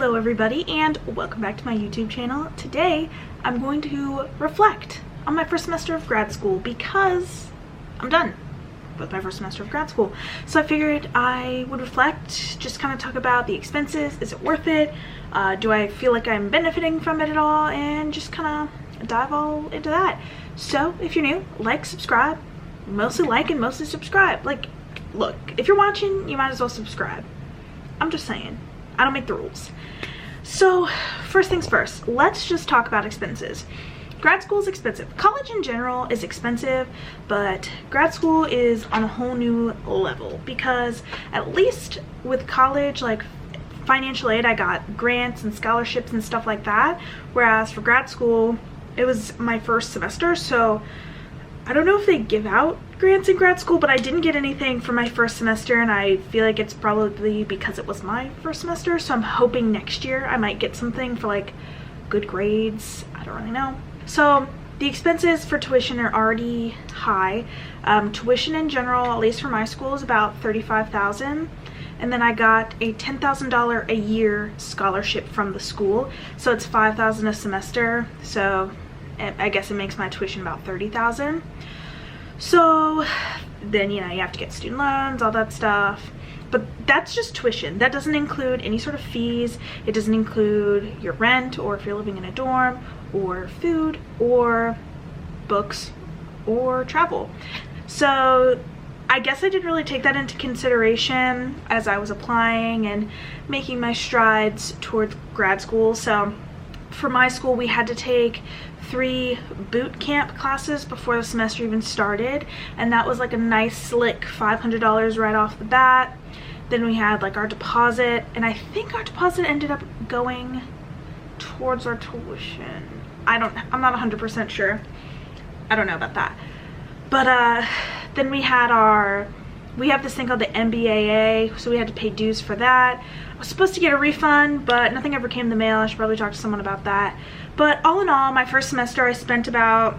Hello everybody and welcome back to my YouTube channel. Today I'm going to reflect on my first semester of grad school because I'm done with my first semester of grad school. So I figured I would reflect, just kind of talk about the expenses. Is it worth it? Do I feel like I'm benefiting from it at all? And just kind of dive all into that. So if you're new, like, subscribe. Mostly like and mostly subscribe. Like, look, if you're watching, you might as well subscribe. I'm just saying. I don't make the rules. So first things first, let's just talk about expenses. Grad school is expensive. College in general is expensive, but grad school is on a whole new level because at least with college, like financial aid, I got grants and scholarships and stuff like that. Whereas for grad school, it was my first semester, so I don't know if they give out grants in grad school, but I didn't get anything for my first semester, and I feel like it's probably because it was my first semester, so I'm hoping next year I might get something for like good grades. I don't really know. So the expenses for tuition are already high. Tuition in general, at least for my school, is about $35,000. And then I got a $10,000 a year scholarship from the school, so it's $5,000 a semester. So I guess it makes my tuition about $30,000. So then, you know, you have to get student loans, all that stuff. But that's just tuition. That doesn't include any sort of fees. It doesn't include your rent, or if you're living in a dorm, or food, or books, or travel. So I guess I didn't really take that into consideration as I was applying and making my strides towards grad school. So for my school, we had to take 3 boot camp classes before the semester even started, and that was like a nice slick $500 right off the bat. Then we had like our deposit, and I think our deposit ended up going towards our tuition. I'm not 100% sure. I don't know about that. But then we have this thing called the MBA, so we had to pay dues for that. I was supposed to get a refund, but nothing ever came in the mail. I should probably talk to someone about that. But all in all, my first semester I spent about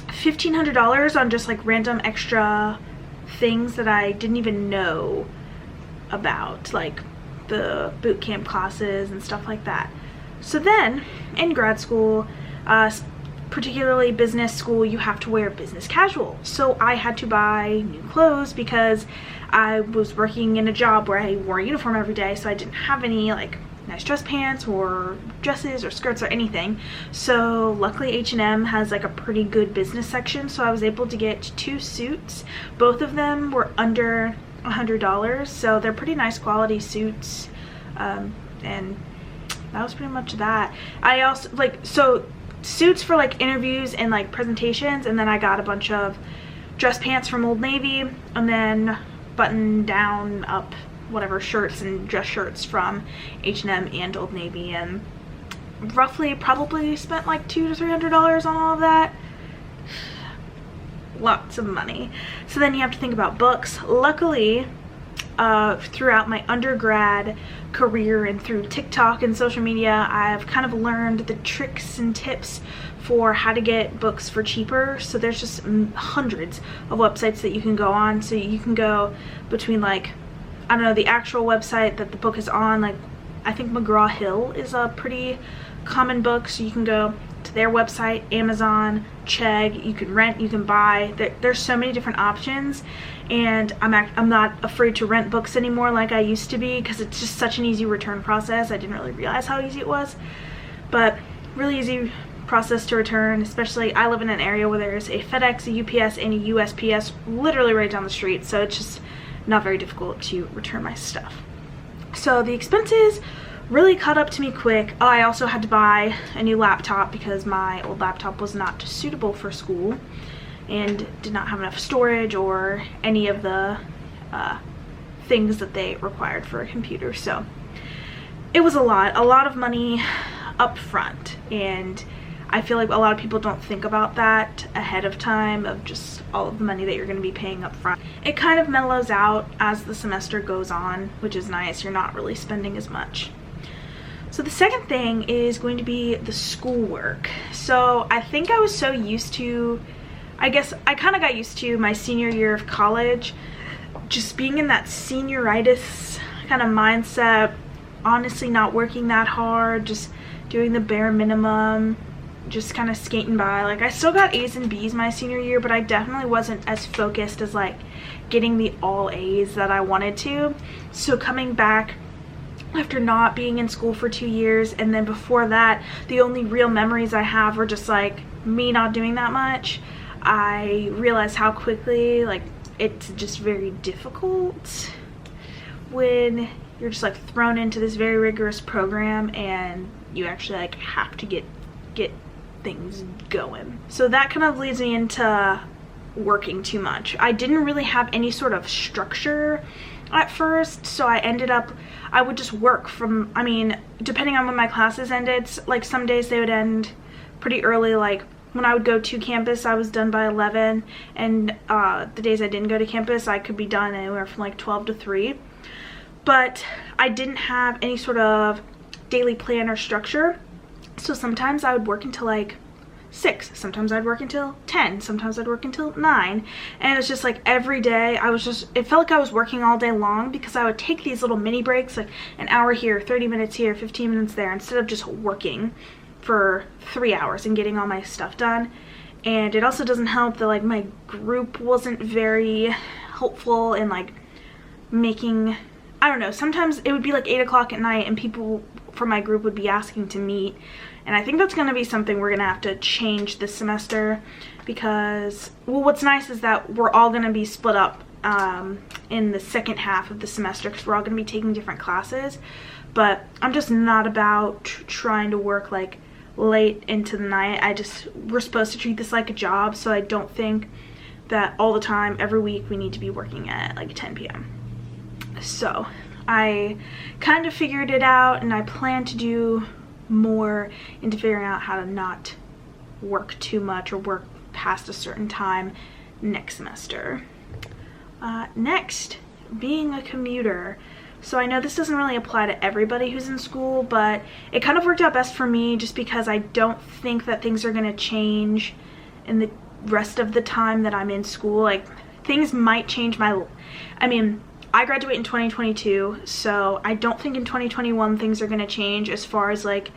$1,500 on just like random extra things that I didn't even know about, like the boot camp classes and stuff like that. So then in grad school, particularly business school, you have to wear business casual. So I had to buy new clothes because I was working in a job where I wore a uniform every day, so I didn't have any like nice dress pants or dresses or skirts or anything. So luckily H&M has like a pretty good business section, so I was able to get 2 suits. Both of them were under $100, so they're pretty nice quality suits, and that was pretty much that. I also suits for like interviews and like presentations, and then I got a bunch of dress pants from Old Navy, and then button down up whatever shirts and dress shirts from H&M and Old Navy, and roughly probably spent like $200 to $300 on all of that. Lots of money. So then you have to think about books. Luckily, throughout my undergrad career and through TikTok and social media, I've kind of learned the tricks and tips for how to get books for cheaper. So there's just hundreds of websites that you can go on. So you can go between like, I don't know, the actual website that the book is on, like I think McGraw-Hill is a pretty common book, so you can go to their website, Amazon, Chegg, you can rent, you can buy. There's so many different options, and I'm not afraid to rent books anymore like I used to be, because it's just such an easy return process. I didn't really realize how easy it was, but really easy process to return. Especially I live in an area where there's a FedEx, a UPS, and a USPS literally right down the street, so it's just not very difficult to return my stuff. So the expenses really caught up to me quick. Oh, I also had to buy a new laptop because my old laptop was not suitable for school and did not have enough storage or any of the things that they required for a computer. So it was a lot of money up front, and I feel like a lot of people don't think about that ahead of time, of just all of the money that you're going to be paying up front. It kind of mellows out as the semester goes on, which is nice. You're not really spending as much. So the second thing is going to be the schoolwork. So I think I was so used to, I guess I kind of got used to my senior year of college, just being in that senioritis kind of mindset honestly not working that hard, just doing the bare minimum, just kind of skating by. Like, I still got A's and B's my senior year, but I definitely wasn't as focused as like getting the all A's that I wanted to. So coming back after not being in school for 2 years, and then before that, the only real memories I have were just like me not doing that much, I realized how quickly like it's just very difficult when you're just like thrown into this very rigorous program and you actually like have to get things going. So that kind of leads me into working too much. I didn't really have any sort of structure at first, so I would just work from, I mean, depending on when my classes ended, like some days they would end pretty early. Like when I would go to campus, I was done by 11, and the days I didn't go to campus, I could be done anywhere from like 12 to 3. But I didn't have any sort of daily plan or structure, so sometimes I would work until like 6, sometimes I'd work until 10, sometimes I'd work until 9, and it was just like every day it felt like I was working all day long, because I would take these little mini breaks, like an hour here, 30 minutes here, 15 minutes there, instead of just working for 3 hours and getting all my stuff done. And it also doesn't help that like my group wasn't very helpful in like making, I don't know, sometimes it would be like 8 o'clock at night and people from my group would be asking to meet, and I think that's going to be something we're going to have to change this semester, because, well, what's nice is that we're all going to be split up in the second half of the semester, because we're all going to be taking different classes, but I'm just not about trying to work like late into the night. We're supposed to treat this like a job, so I don't think that all the time, every week, we need to be working at like 10 p.m. So I kind of figured it out, and I plan to do more into figuring out how to not work too much or work past a certain time next semester. Next, being a commuter. So I know this doesn't really apply to everybody who's in school, but it kind of worked out best for me just because I don't think that things are going to change in the rest of the time that I'm in school. Like, things might change I graduate in 2022, so I don't think in 2021 things are going to change as far as like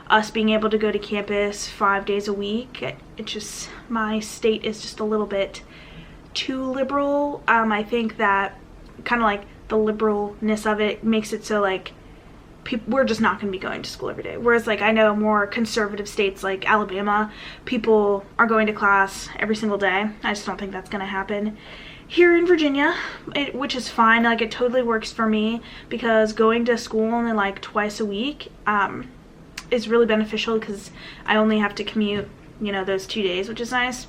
us being able to go to campus 5 days a week. It just, my state is just a little bit too liberal. I think that kind of like the liberalness of it makes it so like we're just not going to be going to school every day. Whereas like I know more conservative states like Alabama, people are going to class every single day. I just don't think that's going to happen here in Virginia, which is fine. Like, it totally works for me, because going to school only like twice a week is really beneficial, because I only have to commute, you know, those 2 days, which is nice.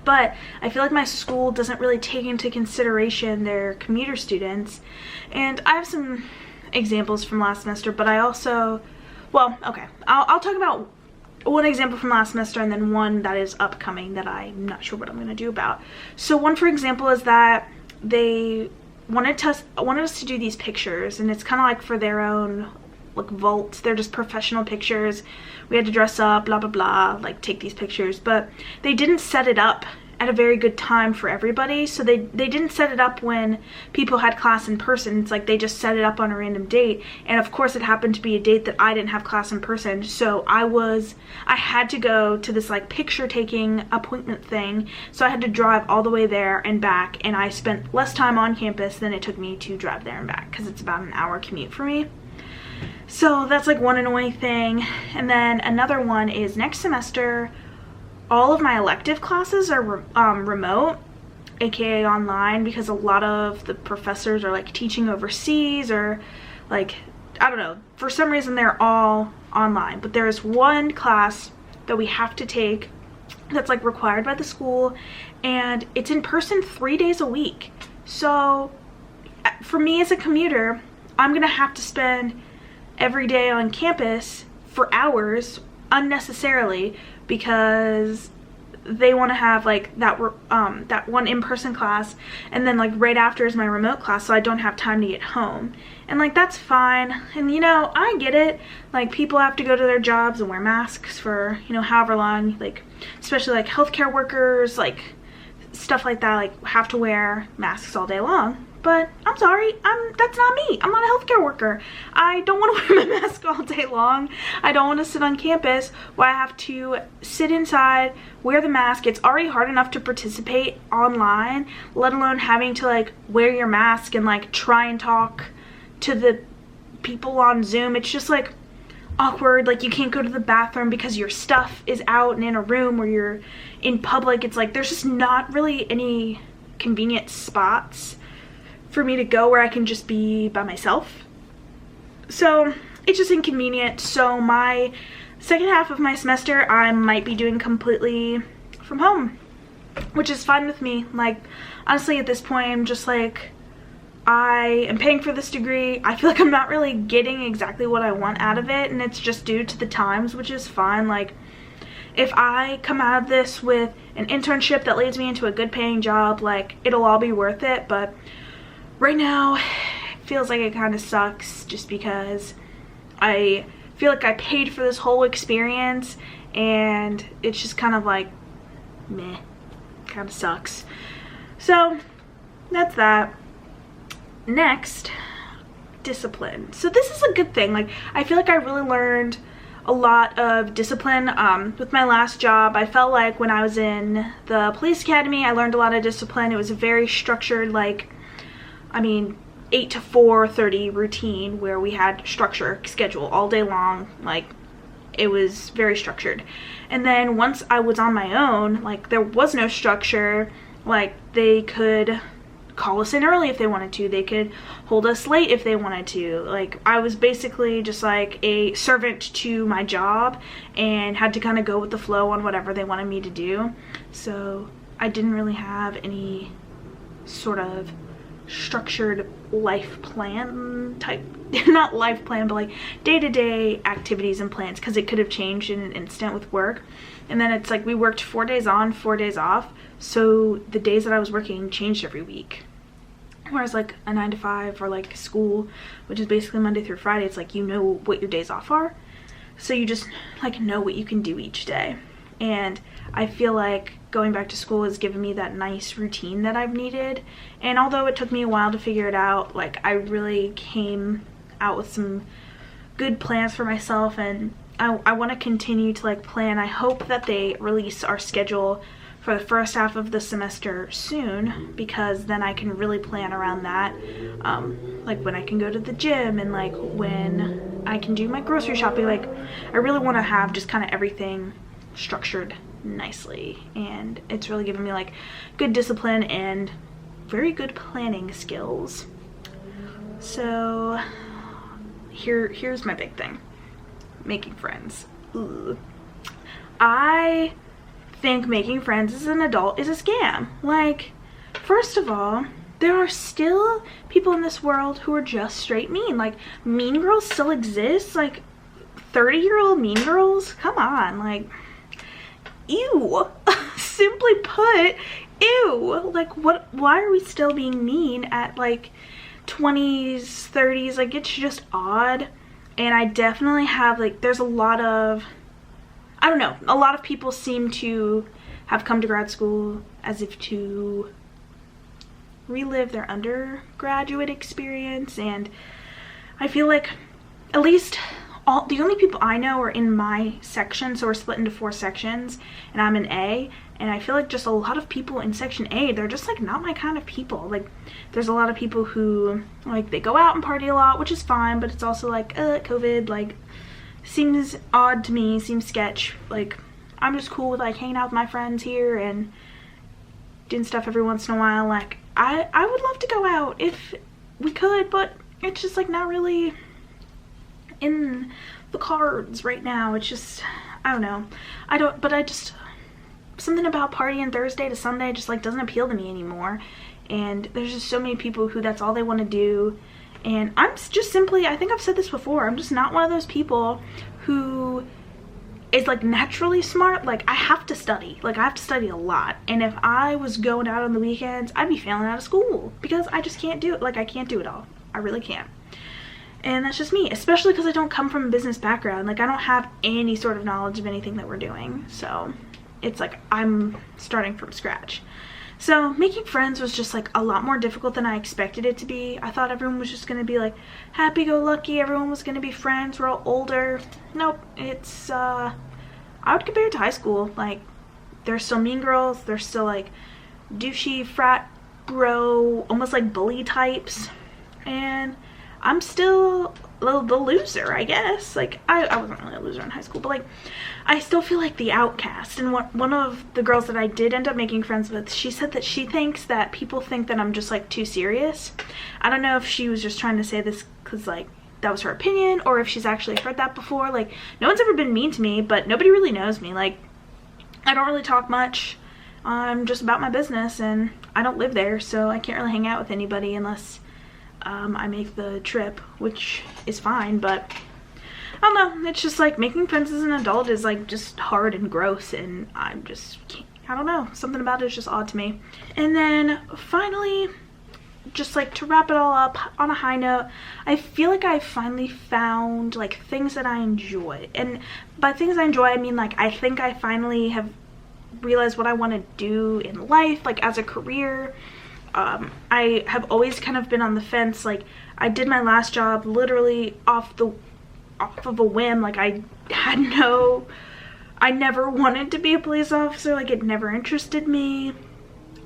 But I feel like my school doesn't really take into consideration their commuter students, and I have some examples from last semester, but I also, well, okay, I'll talk about one example from last semester and then one that is upcoming that I'm not sure what I'm going to do about. So one, for example, is that they wanted us to do these pictures, and it's kind of like for their own like vault. They're just professional pictures. We had to dress up, blah blah blah, like take these pictures, but they didn't set it up at a very good time for everybody. So they didn't set it up when people had class in person. It's like they just set it up on a random date, and of course it happened to be a date that I didn't have class in person, so I had to go to this like picture taking appointment thing, so I had to drive all the way there and back, and I spent less time on campus than it took me to drive there and back, because it's about an hour commute for me. So that's like one annoying thing. And then another one is next semester all of my elective classes are remote, aka online, because a lot of the professors are like teaching overseas, or like, I don't know, for some reason they're all online. But there is one class that we have to take that's like required by the school, and it's in person 3 days a week. So for me as a commuter, I'm gonna have to spend every day on campus for hours unnecessarily, because they want to have like that one in-person class, and then like right after is my remote class, so I don't have time to get home. And like, that's fine, and you know, I get it, like people have to go to their jobs and wear masks for, you know, however long, like especially like healthcare workers, like stuff like that, like have to wear masks all day long. but I'm sorry, that's not me. I'm not a healthcare worker. I don't want to wear my mask all day long. I don't want to sit on campus where I have to sit inside, wear the mask. It's already hard enough to participate online, let alone having to like wear your mask and like try and talk to the people on Zoom. It's just like awkward. Like you can't go to the bathroom because your stuff is out and in a room where you're in public. It's like there's just not really any convenient spots for me to go where I can just be by myself. So it's just inconvenient. So my second half of my semester I might be doing completely from home, which is fine with me. Like honestly at this point I'm just like, I am paying for this degree. I feel like I'm not really getting exactly what I want out of it, and it's just due to the times, which is fine. Like if I come out of this with an internship that leads me into a good paying job, like it'll all be worth it. But right now it feels like it kind of sucks just because I feel like I paid for this whole experience and it's just kind of like meh, kind of sucks. So that's that. Next, discipline. So this is a good thing. Like I feel like I really learned a lot of discipline with my last job. I felt like when I was in the police academy I learned a lot of discipline. It was a very structured, like 8 to 4:30 routine where we had structure, schedule all day long. Like it was very structured. And then once I was on my own, like there was no structure. Like they could call us in early if they wanted to, they could hold us late if they wanted to. Like I was basically just like a servant to my job and had to kind of go with the flow on whatever they wanted me to do. So I didn't really have any sort of structured life plan type, not life plan, but like day-to-day activities and plans, because it could have changed in an instant with work. And then it's like we worked 4 days on, 4 days off, so the days that I was working changed every week. Whereas like a 9 to 5 or like school, which is basically Monday through Friday, it's like you know what your days off are, so you just like know what you can do each day. And I feel like going back to school has given me that nice routine that I've needed. And although it took me a while to figure it out, like I really came out with some good plans for myself, and I want to continue to like plan. I hope that they release our schedule for the first half of the semester soon, because then I can really plan around that. Like when I can go to the gym and like when I can do my grocery shopping. Like I really want to have just kind of everything structured nicely, and it's really given me like good discipline and very good planning skills. So here's my big thing: making friends. Ugh. I think making friends as an adult is a scam. Like, first of all, there are still people in this world who are just straight mean. Like, mean girls still exist. Like 30-year-old mean girls, come on. Like, ew. Simply put, ew. Like, what? Why are we still being mean at like 20s, 30s? Like, it's just odd. And I definitely have like, there's a lot of, I don't know, a lot of people seem to have come to grad school as if to relive their undergraduate experience. And I feel like at least the only people I know are in my section, so we're split into 4 sections and I'm an A, and I feel like just a lot of people in section A, they're just like not my kind of people. Like there's a lot of people who like they go out and party a lot, which is fine, but it's also like COVID, like seems odd to me, seems sketch. Like I'm just cool with like hanging out with my friends here and doing stuff every once in a while. Like I would love to go out if we could, but it's just like not really in the cards right now. It's just, I don't know. I just, something about partying Thursday to Sunday just like doesn't appeal to me anymore. And there's just so many people who that's all they want to do. And I'm just simply, I think I've said this before, I'm just not one of those people who is like naturally smart. Like I have to study. Like I have to study a lot. And if I was going out on the weekends, I'd be failing out of school because I just can't do it. Like I can't do it all. I really can't. And that's just me, especially because I don't come from a business background. Like I don't have any sort of knowledge of anything that we're doing. So it's like I'm starting from scratch. So making friends was just like a lot more difficult than I expected it to be. I thought everyone was just gonna be like happy-go-lucky, everyone was gonna be friends, we're all older. Nope, it's I would compare it to high school. Like, there's still mean girls, there's still like douchey frat bro, almost like bully types, and I'm still the loser, I guess. Like, I wasn't really a loser in high school, but like I still feel like the outcast. And one of the girls that I did end up making friends with, she said that she thinks that people think that I'm just like too serious. I don't know if she was just trying to say this because like that was her opinion, or if she's actually heard that before. Like, no one's ever been mean to me, but nobody really knows me. Like, I don't really talk much. I'm just about my business, and I don't live there, so I can't really hang out with anybody unless I make the trip, which is fine. But I don't know, it's just like making friends as an adult is like just hard and gross, and I'm just can't, I don't know, something about it is just odd to me. And then finally, just like to wrap it all up on a high note, I feel like I finally found like things that I enjoy. And by things I enjoy, I mean like I think I finally have realized what I want to do in life, like as a career. I have always kind of been on the fence. Like, I did my last job literally off of a whim. Like, I never wanted to be a police officer. Like, it never interested me.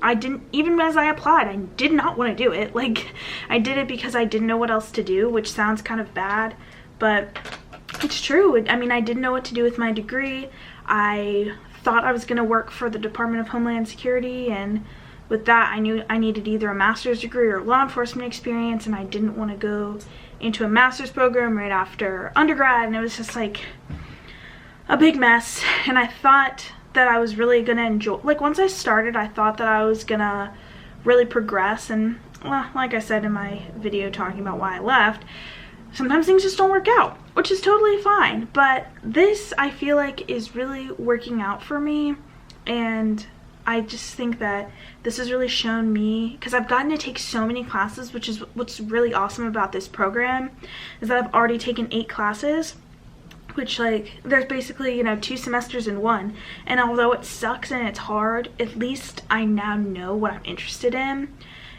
I didn't, even as I applied, I did not want to do it. Like, I did it because I didn't know what else to do, which sounds kind of bad, but it's true. I mean, I didn't know what to do with my degree. I thought I was going to work for the Department of Homeland Security, and with that, I knew I needed either a master's degree or law enforcement experience, and I didn't want to go into a master's program right after undergrad, and it was just like a big mess. And I thought that I was really gonna enjoy, like, once I started, I thought that I was gonna really progress. And well, like I said in my video talking about why I left, sometimes things just don't work out, which is totally fine. But this, I feel like, is really working out for me, and I just think that this has really shown me, because I've gotten to take so many classes, which is what's really awesome about this program, is that I've already taken 8 classes, which, like, there's basically, you know, 2 semesters in one. And although it sucks and it's hard, at least I now know what I'm interested in.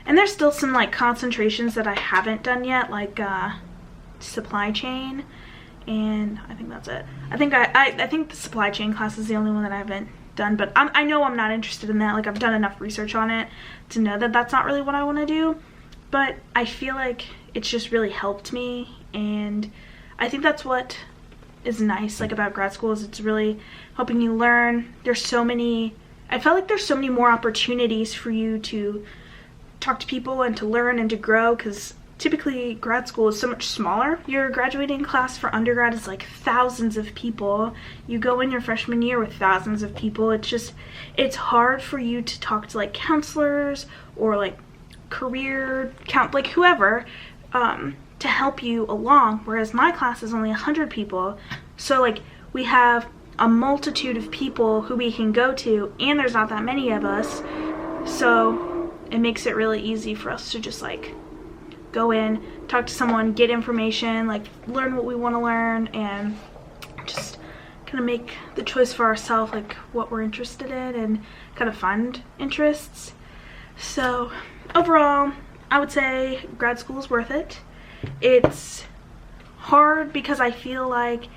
And there's still some like concentrations that I haven't done yet, like supply chain, and I think that's it. I think the supply chain class is the only one that I haven't done, but I know I'm not interested in that. Like, I've done enough research on it to know that that's not really what I want to do, but I feel like it's just really helped me. And I think that's what is nice, like, about grad school, is it's really helping you learn. There's so many, I felt like there's so many more opportunities for you to talk to people and to learn and to grow, because typically grad school is so much smaller. Your graduating class for undergrad is like thousands of people. You go in your freshman year with thousands of people. It's hard for you to talk to like counselors or like career like whoever to help you along, whereas my class is only 100 people. So like, we have a multitude of people who we can go to, and there's not that many of us, so it makes it really easy for us to just like go in, talk to someone, get information, like learn what we want to learn, and just kind of make the choice for ourselves, like what we're interested in, and kind of fund interests. So overall, I would say grad school is worth it. It's hard because I feel like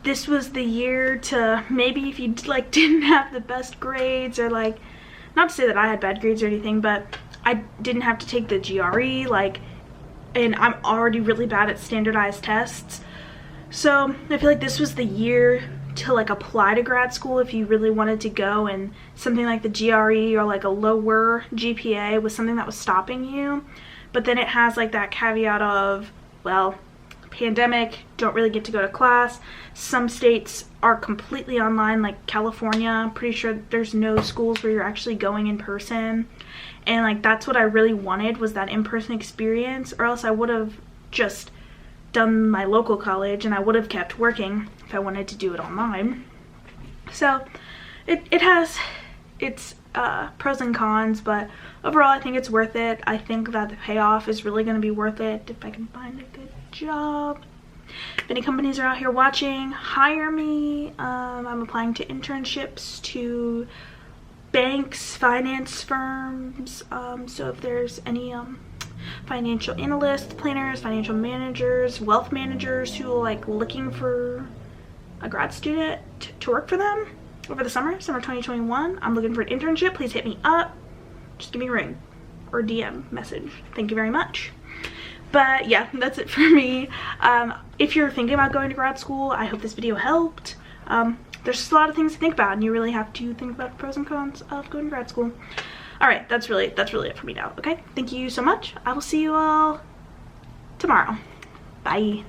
this was the year to, maybe if you like didn't have the best grades, or like, not to say that I had bad grades or anything, but I didn't have to take the GRE, like, and I'm already really bad at standardized tests. So I feel like this was the year to like apply to grad school if you really wanted to go, and something like the GRE or like a lower GPA was something that was stopping you. But then it has like that caveat of, well, pandemic, don't really get to go to class. Some states are completely online, like California. I'm pretty sure there's no schools where you're actually going in person. And like, that's what I really wanted, was that in-person experience, or else I would have just done my local college and I would have kept working if I wanted to do it online. So it has its pros and cons, but overall I think it's worth it. I think that the payoff is really going to be worth it if I can find a good job. If any companies are out here watching, hire me. I'm applying to internships to banks, finance firms. So if there's any financial analysts, planners, financial managers, wealth managers who are like looking for a grad student to work for them over the summer 2021, I'm looking for an internship, please hit me up. Just give me a ring or DM message. Thank you very much. But yeah, that's it for me. If you're thinking about going to grad school, I hope this video helped. There's just a lot of things to think about, and you really have to think about the pros and cons of going to grad school. All right, that's really it for me now. Okay, thank you so much. I will see you all tomorrow. Bye.